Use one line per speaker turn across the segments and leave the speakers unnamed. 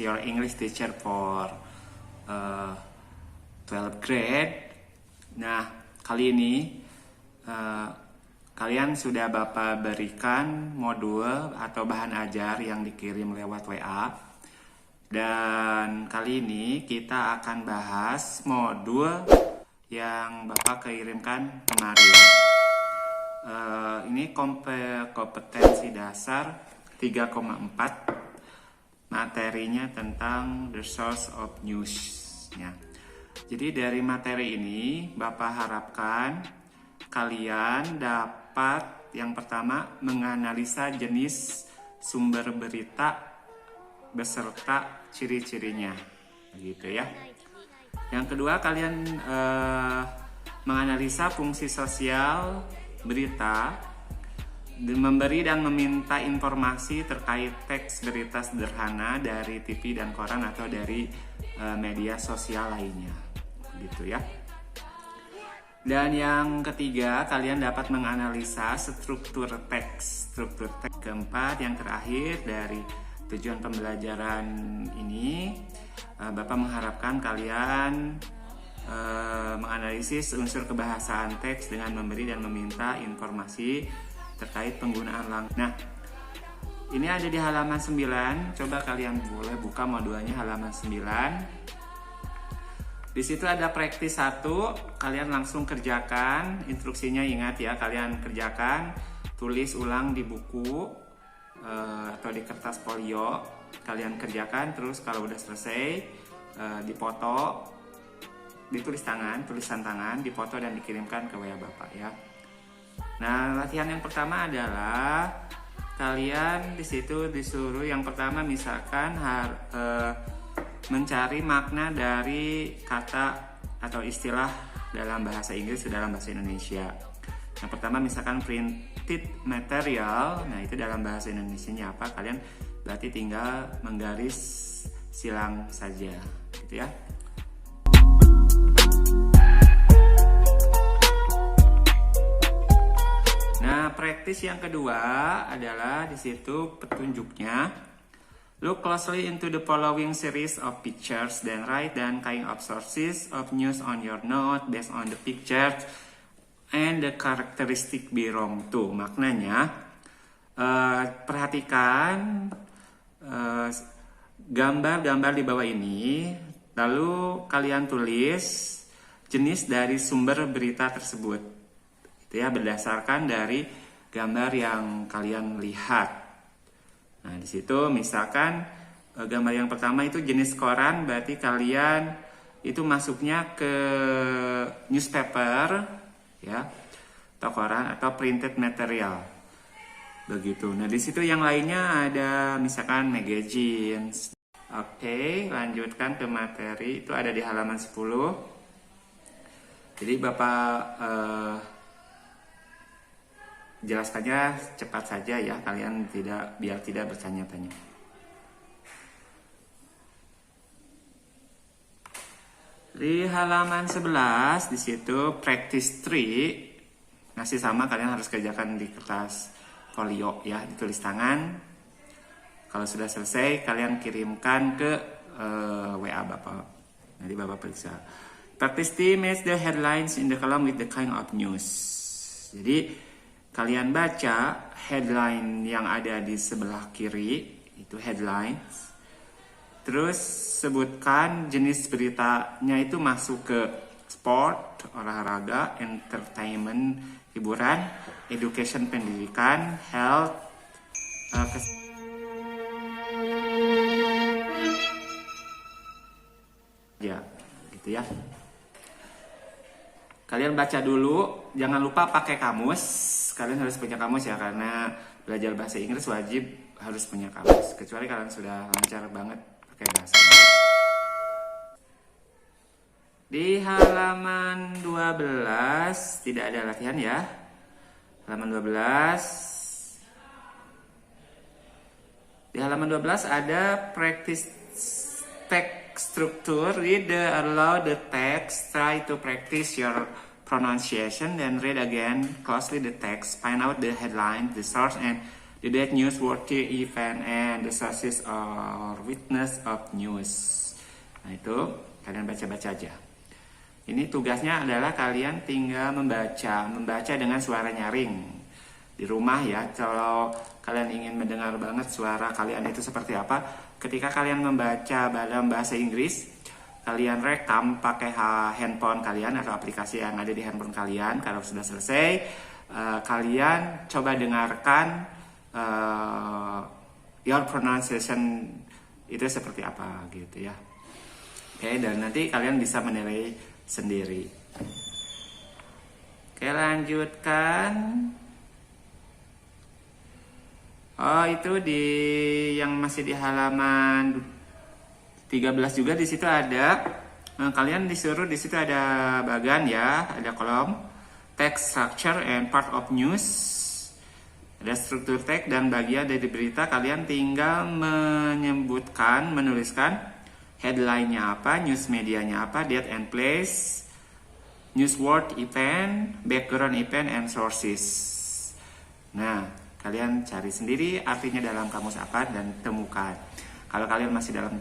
your English teacher for 12th grade. Nah, kali ini kalian sudah Bapak berikan modul atau bahan ajar yang dikirim lewat WA. Dan kali ini kita akan bahas modul yang Bapak kirimkan kemarin. Ini kompetensi dasar 3,4, materinya tentang the source of news-nya. Jadi dari materi ini Bapak harapkan kalian dapat yang pertama menganalisa jenis sumber berita beserta ciri-cirinya, begitu ya. Yang kedua kalian menganalisa fungsi sosial berita, memberi dan meminta informasi terkait teks berita sederhana dari TV dan koran atau dari media sosial lainnya, gitu ya. Dan yang ketiga, kalian dapat menganalisa struktur teks. Keempat, yang terakhir dari tujuan pembelajaran ini, Bapak mengharapkan kalian menganalisis unsur kebahasaan teks dengan memberi dan meminta informasi terkait penggunaan Nah, ini ada di halaman 9. Coba kalian boleh buka modulnya halaman 9. Di situ ada praktis 1, kalian langsung kerjakan, instruksinya ingat ya, kalian kerjakan, tulis ulang di buku atau di kertas folio, kalian kerjakan, terus kalau udah selesai dipoto, ditulis tulisan tangan, dipoto dan dikirimkan ke WA Bapak ya. Nah, latihan yang pertama adalah kalian di situ disuruh yang pertama misalkan mencari makna dari kata atau istilah dalam bahasa Inggris ke dalam bahasa Indonesia. Yang pertama misalkan printed material, nah itu dalam bahasa Indonesianya apa? Kalian berarti tinggal menggaris silang saja, gitu ya. Nah, praktis yang kedua adalah di situ petunjuknya. Look closely into the following series of pictures, then write down kind of sources of news on your note based on the pictures and the characteristic belong to. Maknanya, perhatikan gambar-gambar di bawah ini, lalu kalian tulis jenis dari sumber berita tersebut, itu ya, berdasarkan dari gambar yang kalian lihat. Nah, di situ misalkan gambar yang pertama itu jenis koran, berarti kalian itu masuknya ke newspaper ya, atau koran atau printed material. Begitu. Nah, di situ yang lainnya ada misalkan magazines. Oke, lanjutkan ke materi, itu ada di halaman 10. Jadi Bapak jelaskannya cepat saja ya, kalian biar tidak bertanya-tanya. Di halaman 11 di situ practice 3 masih sama, kalian harus kerjakan di kertas folio ya, ditulis tangan. Kalau sudah selesai kalian kirimkan ke WA Bapak. Nanti Bapak periksa. Practice 3 match the headlines in the column with the kind of news. Jadi kalian baca headline yang ada di sebelah kiri, itu headlines. Terus sebutkan jenis beritanya itu masuk ke sport, olahraga, entertainment, hiburan, education, pendidikan, health, ya, gitu ya. Kalian baca dulu, jangan lupa pakai kamus. Kalian harus punya kamus ya, karena belajar bahasa Inggris wajib harus punya kamus. Kecuali kalian sudah lancar banget pakai bahasa Inggris. Di halaman 12 tidak ada latihan ya. Halaman 12. Di halaman 12 ada practice text structure. Read aloud the text. Try to practice your pronunciation. Then read again closely the text. Find out the headline, the source, and the date, newsworthy event, and the sources or witness of news. Nah itu kalian baca-baca aja. Ini tugasnya adalah kalian tinggal membaca dengan suara nyaring di rumah ya. Kalau kalian ingin mendengar banget suara kalian itu seperti apa, ketika kalian membaca dalam bahasa Inggris, kalian rekam pakai handphone kalian atau aplikasi yang ada di handphone kalian. Kalau sudah selesai, kalian coba dengarkan your pronunciation itu seperti apa gitu ya. Oke, dan nanti kalian bisa menilai sendiri. Oke, lanjutkan. Oh, itu yang masih di halaman 13 juga, di situ ada. Kalian disuruh, di situ ada bagan ya, ada kolom text, structure, and part of news. Ada struktur teks dan bagian dari berita. Kalian tinggal menuliskan headline-nya apa, news medianya apa, date and place, news word, event, background event, and sources. Nah, kalian cari sendiri artinya dalam kamus apa dan temukan. Kalau kalian masih dalam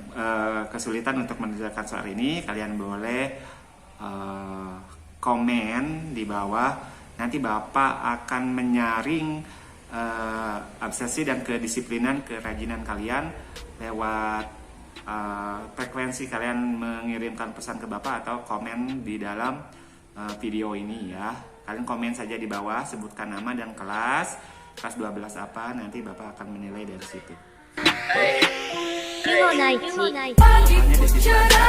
kesulitan untuk mengerjakan soal ini, kalian boleh komen di bawah. Nanti Bapak akan menyaring obsesi dan kedisiplinan, kerajinan kalian lewat frekuensi kalian mengirimkan pesan ke Bapak atau komen di dalam video ini ya. Kalian komen saja di bawah, sebutkan nama dan kelas 12 apa, nanti Bapak akan menilai dari situ. Soalnya di situ ada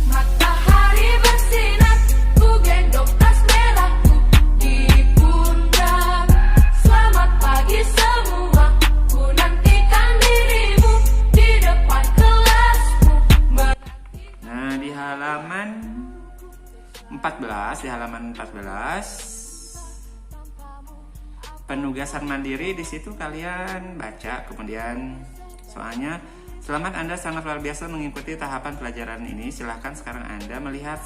matahari bersinar, ku gendong tas merahku di pundak. Selamat pagi semua, ku nantikan dirimu di depan kelasmu.
Nah, di halaman 14, penugasan mandiri, di situ kalian baca, kemudian soalnya, selamat, Anda sangat luar biasa mengikuti tahapan pelajaran ini. Silahkan sekarang Anda melihat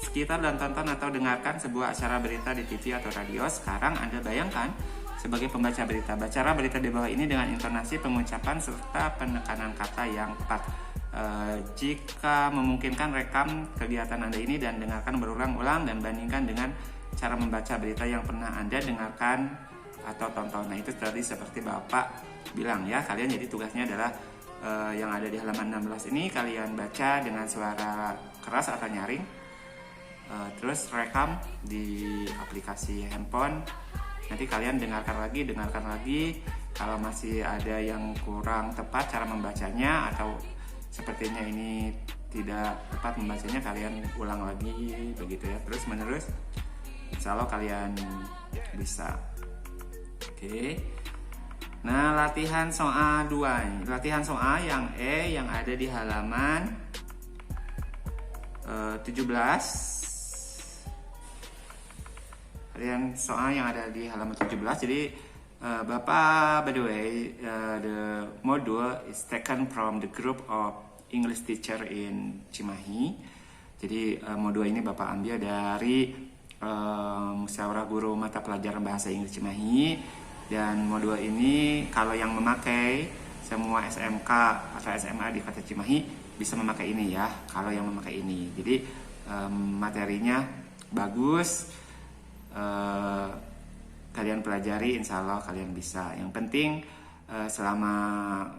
sekitar dan tonton atau dengarkan sebuah acara berita di TV atau radio. Sekarang Anda bayangkan sebagai pembaca berita. Bacalah berita di bawah ini dengan intonasi, pengucapan, serta penekanan kata yang tepat. Jika memungkinkan, rekam kegiatan Anda ini dan dengarkan berulang-ulang dan bandingkan dengan cara membaca berita yang pernah Anda dengarkan atau tonton. Nah, itu tadi seperti Bapak bilang ya, kalian jadi tugasnya adalah yang ada di halaman 16 ini kalian baca dengan suara keras atau nyaring, terus rekam di aplikasi handphone. Nanti kalian dengarkan lagi. Kalau masih ada yang kurang tepat cara membacanya atau sepertinya ini tidak tepat membacanya, kalian ulang lagi begitu ya, terus menerus. Insya Allah kalian bisa. Oke. Nah, latihan soal 2, latihan soal yang E yang ada di halaman 17. Latihan soal yang ada di halaman 17. Jadi Bapak, by the way, the module is taken from the group of English teacher in Cimahi. Jadi modul ini Bapak ambil dari musyawarah guru mata pelajaran bahasa Inggris Cimahi. Dan modul ini kalau yang memakai semua SMK atau SMA di Kota Cimahi bisa memakai ini ya. Kalau yang memakai ini, jadi materinya bagus. Kalian pelajari, insya Allah kalian bisa. Yang penting selama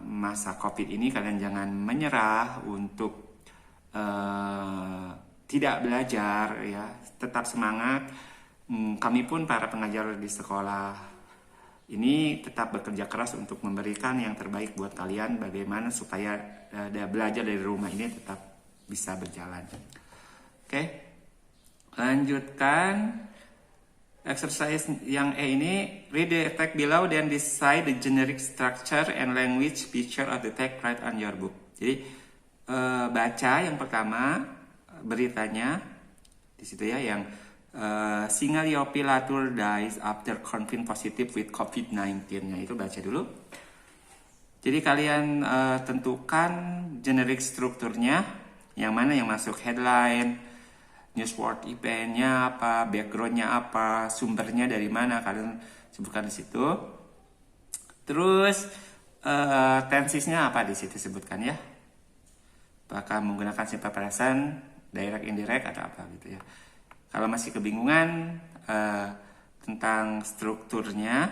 masa COVID ini kalian jangan menyerah untuk tidak belajar ya. Tetap semangat. Kami pun para pengajar di sekolah ini tetap bekerja keras untuk memberikan yang terbaik buat kalian, bagaimana supaya belajar dari rumah ini tetap bisa berjalan. Oke, lanjutkan exercise yang E ini. Read the text below then decide the generic structure and language feature of the text right on your book. Jadi baca yang pertama beritanya di situ ya, yang single Yopilatur dies after confirmed positive with COVID-19-nya, itu baca dulu. Jadi kalian tentukan generic strukturnya, yang mana yang masuk headline, news word event-nya apa, background-nya apa, sumbernya dari mana, kalian sebutkan di situ. Terus tensisnya apa di situ sebutkan ya. Apakah menggunakan simple present, direct, indirect atau apa gitu ya. Kalau masih kebingungan tentang strukturnya,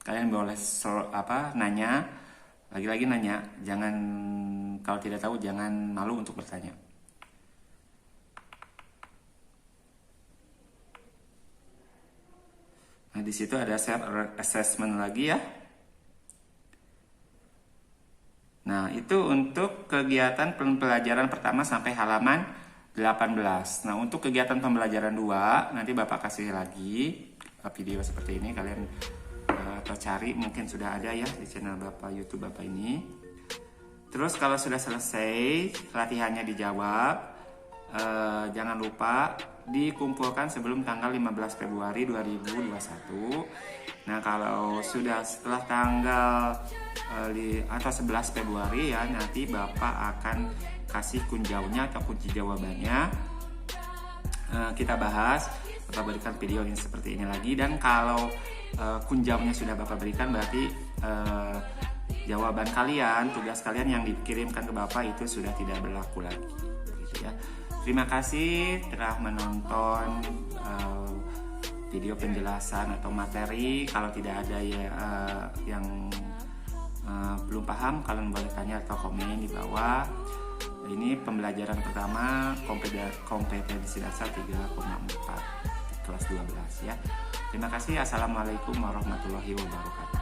kalian boleh nanya, lagi-lagi nanya. Jangan, kalau tidak tahu jangan malu untuk bertanya. Nah, di situ ada self assessment lagi ya. Nah, itu untuk kegiatan pembelajaran pertama sampai halaman 18. Nah, untuk kegiatan pembelajaran 2, nanti Bapak kasih lagi video seperti ini. Kalian atau cari, mungkin sudah ada ya di channel Bapak, YouTube Bapak ini. Terus kalau sudah selesai, latihannya dijawab. Jangan lupa dikumpulkan sebelum tanggal 15 Februari 2021. Nah, kalau sudah setelah tanggal atau 11 Februari ya, nanti Bapak akan kasih kunjaunya atau kunci jawabannya. Kita bahas, Bapak berikan video yang seperti ini lagi. Dan kalau kunjaunya sudah Bapak berikan, berarti jawaban kalian, tugas kalian yang dikirimkan ke Bapak itu sudah tidak berlaku lagi gitu ya. Terima kasih telah menonton video penjelasan atau materi. Kalau tidak ada yang belum paham, kalian boleh tanya atau komen di bawah. Ini pembelajaran pertama kompetensi dasar 3,4 kelas 12 ya. Terima kasih. Assalamualaikum warahmatullahi wabarakatuh.